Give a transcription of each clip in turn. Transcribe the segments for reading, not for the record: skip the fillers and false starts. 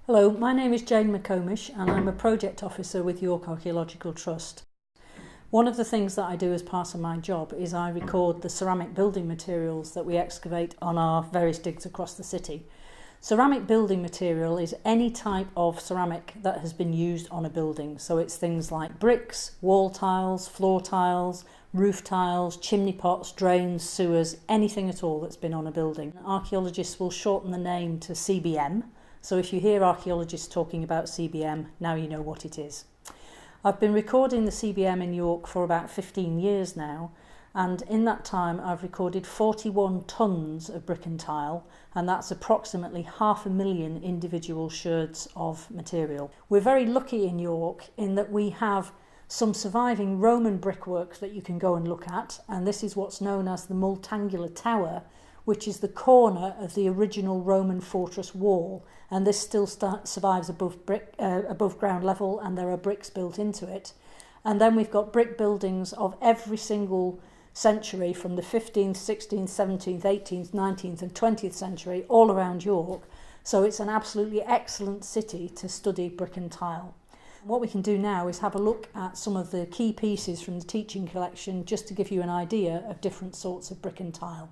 Hello, my name is Jane McComish and I'm a project officer with York Archaeological Trust. One of the things that I do as part of my job is I record the ceramic building materials that we excavate on our various digs across the city. Ceramic building material is any type of ceramic that has been used on a building. So it's things like bricks, wall tiles, floor tiles, roof tiles, chimney pots, drains, sewers, anything at all that's been on a building. Archaeologists will shorten the name to CBM. So if you hear archaeologists talking about CBM, now you know what it is. I've been recording the CBM in York for about 15 years now, and in that time I've recorded 41 tonnes of brick and tile, and that's approximately 500,000 individual sherds of material. We're very lucky in York in that we have some surviving Roman brickwork that you can go and look at, and this is what's known as the Multangular Tower, which is the corner of the original Roman fortress wall, and this still survives above ground level, and there are bricks built into it. And then we've got brick buildings of every single century from the 15th, 16th, 17th, 18th, 19th and 20th century all around York. So it's an absolutely excellent city to study brick and tile. What we can do now is have a look at some of the key pieces from the teaching collection just to give you an idea of different sorts of brick and tile.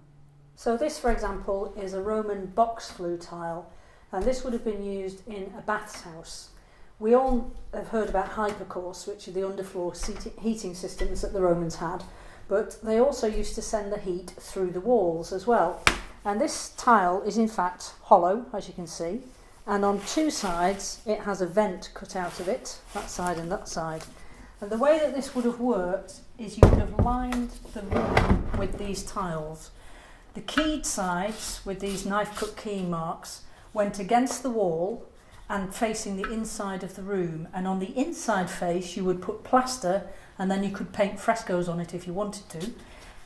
So this, for example, is a Roman box flue tile, and this would have been used in a bathhouse. We all have heard about hypercourse, which are the underfloor heating systems that the Romans had, but they also used to send the heat through the walls as well. And this tile is in fact hollow, as you can see, and on two sides it has a vent cut out of it, that side and that side. And the way that this would have worked is you would have lined the room with these tiles. The keyed sides, with these knife-cut keying marks, went against the wall and facing the inside of the room. And on the inside face, you would put plaster, and then you could paint frescoes on it if you wanted to.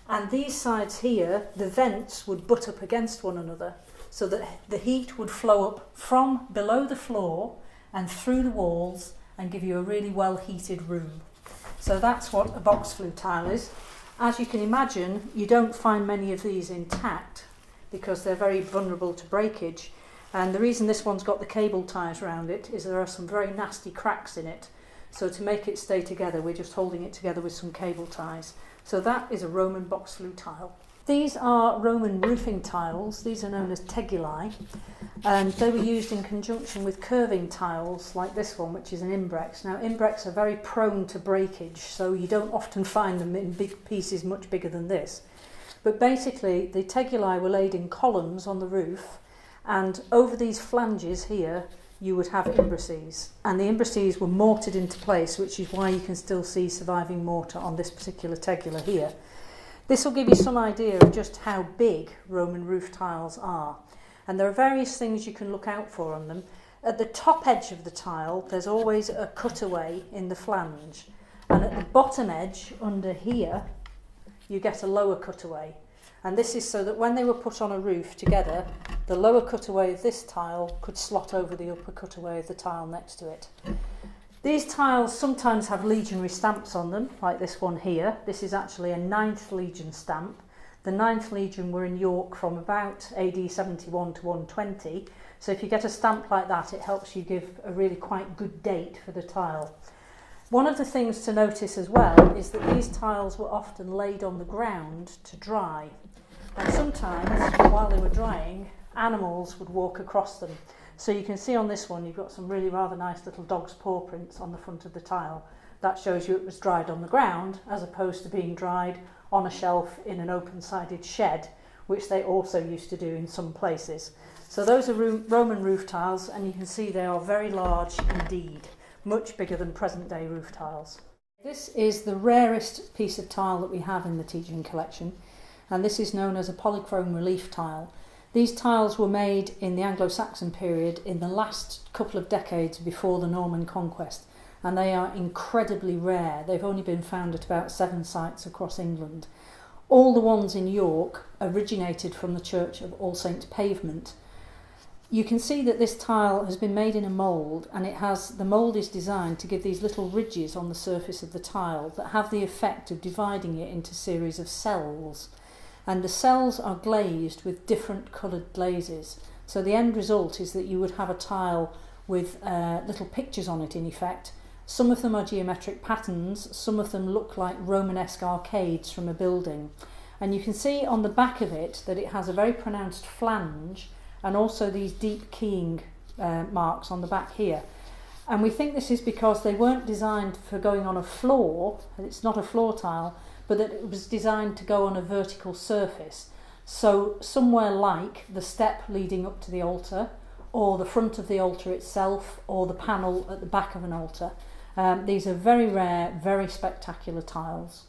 And these sides here, the vents would butt up against one another, so that the heat would flow up from below the floor and through the walls and give you a really well-heated room. So that's what a box flue tile is. As you can imagine, you don't find many of these intact because they're very vulnerable to breakage. And the reason this one's got the cable ties around it is there are some very nasty cracks in it. So to make it stay together, we're just holding it together with some cable ties. So that is a Roman box flue tile. These are Roman roofing tiles. These are known as tegulae, and they were used in conjunction with curving tiles like this one, which is an imbrex. Now, imbrex are very prone to breakage, so you don't often find them in big pieces much bigger than this. But basically, the tegulae were laid in columns on the roof, and over these flanges here, you would have imbrices. And the imbrices were mortared into place, which is why you can still see surviving mortar on this particular tegula here. This will give you some idea of just how big Roman roof tiles are. And there are various things you can look out for on them. At the top edge of the tile, there's always a cutaway in the flange. And at the bottom edge, under here, you get a lower cutaway. And this is so that when they were put on a roof together, the lower cutaway of this tile could slot over the upper cutaway of the tile next to it. These tiles sometimes have legionary stamps on them, like this one here. This is actually a 9th Legion stamp. The 9th Legion were in York from about AD 71 to 120. So if you get a stamp like that, it helps you give a really quite good date for the tile. One of the things to notice as well is that these tiles were often laid on the ground to dry. And sometimes, while they were drying, animals would walk across them. So you can see on this one, you've got some really rather nice little dog's paw prints on the front of the tile. That shows you it was dried on the ground, as opposed to being dried on a shelf in an open-sided shed, which they also used to do in some places. So those are Roman roof tiles, and you can see they are very large indeed, much bigger than present-day roof tiles. This is the rarest piece of tile that we have in the teaching collection, and this is known as a Polychrome relief tile. These tiles were made in the Anglo-Saxon period in the last couple of decades before the Norman conquest, and they are incredibly rare. They've only been found at about 7 sites across England. All the ones in York originated from the Church of All Saints pavement. You can see that this tile has been made in a mould, and the mould is designed to give these little ridges on the surface of the tile that have the effect of dividing it into a series of cells. And the cells are glazed with different coloured glazes. So the end result is that you would have a tile with little pictures on it in effect. Some of them are geometric patterns, some of them look like Romanesque arcades from a building. And you can see on the back of it that it has a very pronounced flange and also these deep keying marks on the back here. And we think this is because they weren't designed for going on a floor, it's not a floor tile, but that it was designed to go on a vertical surface. So somewhere like the step leading up to the altar, or the front of the altar itself, or the panel at the back of an altar. These are very rare, very spectacular tiles.